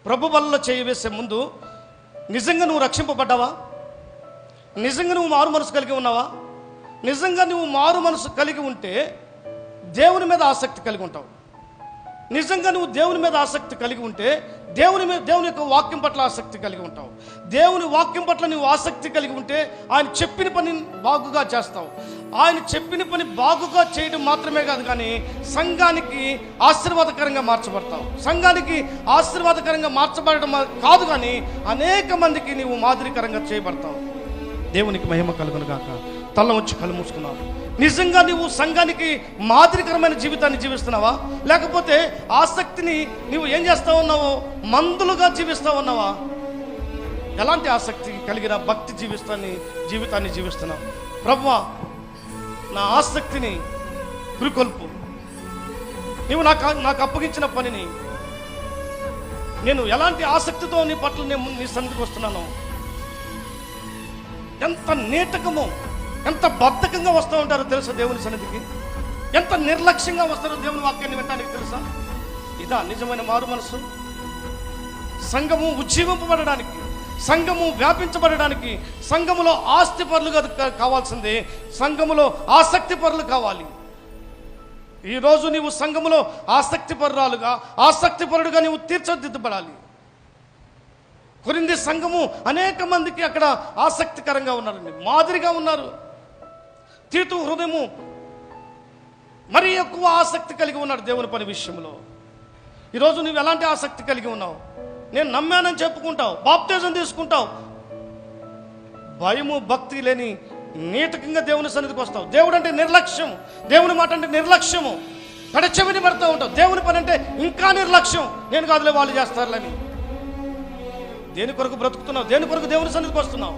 ప్రభు వల్ల చేయవేసే ముందు నిజంగా నువ్వు రక్షింపబడ్డావా? నిజంగా నువ్వు మారు మనసు కలిగి ఉన్నావా? నిజంగా నువ్వు మారు మనసు కలిగి ఉంటే దేవుని మీద ఆసక్తి కలిగి ఉంటావు. నిజంగా నువ్వు దేవుని మీద ఆసక్తి కలిగి ఉంటే దేవుని యొక్క వాక్యం పట్ల ఆసక్తి కలిగి ఉంటావు. దేవుని వాక్యం పట్ల నువ్వు ఆసక్తి కలిగి ఉంటే ఆయన చెప్పిన పని బాగుగా చేస్తావు. ఆయన చెప్పిన పని బాగుగా చేయడం మాత్రమే కాదు, కానీ సంఘానికి ఆశీర్వాదకరంగా మార్చబడతావు. సంఘానికి ఆశీర్వాదకరంగా మార్చబడడం కాదు, కానీ అనేక మందికి నీవు మాదిరికరంగా చేయబడతావు. దేవునికి మహిమ కలుగును గాక. తల్ల వచ్చి కళ్ళు మూసుకున్నావు. నిజంగా నువ్వు సంఘానికి మాదిరికరమైన జీవితాన్ని జీవిస్తున్నావా? లేకపోతే ఆసక్తిని నువ్వు ఏం చేస్తా ఉన్నావో మందులుగా జీవిస్తా ఉన్నావా? ఎలాంటి ఆసక్తి కలిగిన భక్తి జీవితాన్ని జీవిస్తున్నావు? ప్రభువా, నా ఆసక్తిని పురికొల్పు. నువ్వు నాకు అప్పగించిన పనిని నేను ఎలాంటి ఆసక్తితో నీ పట్ల నీ సన్నిధికి వస్తున్నాను. ఎంత నీటకమో, ఎంత బద్ధకంగా వస్తూ ఉంటారో తెలుసా దేవుని సన్నిధికి? ఎంత నిర్లక్ష్యంగా వస్తారో దేవుని వాక్యాన్ని వినడానికి తెలుసా? ఇదా నిజమైన మారు మనసు? సంఘము ఉజ్జీవింపబడడానికి, సంఘము వ్యాపించబడడానికి సంఘములో ఆస్తి పరులుగా కావాల్సిందే, సంఘములో ఆసక్తి పరులు కావాలి. ఈరోజు నీవు సంఘములో ఆసక్తి పరుడుగా నీవు తీర్చిదిద్దబడాలి. కొరింథీ సంఘము అనేక మందికి అక్కడ ఆసక్తికరంగా ఉన్నారండి, మాదిరిగా ఉన్నారు. తీతు హృదయము మరీ ఎక్కువ ఆసక్తి కలిగి ఉన్నాడు దేవుని పని విషయంలో. ఈరోజు నువ్వు ఎలాంటి ఆసక్తి కలిగి ఉన్నావు? నేను నమ్మానని చెప్పుకుంటావు, బాప్తిజం తీసుకుంటావు, భయము భక్తి లేని నీటకంగా దేవుని సన్నిధికి వస్తావు. దేవుడు అంటే నిర్లక్ష్యం, దేవుని మాట అంటే నిర్లక్ష్యము, కడచెవిని పడుతూ ఉంటావు. దేవుని పని అంటే ఇంకా నిర్లక్ష్యం. నేను కాదులే, వాళ్ళు చేస్తారులని. దేని కొరకు బ్రతుకుతున్నావు? దేని కొరకు దేవుని సన్నిధికి వస్తున్నావు?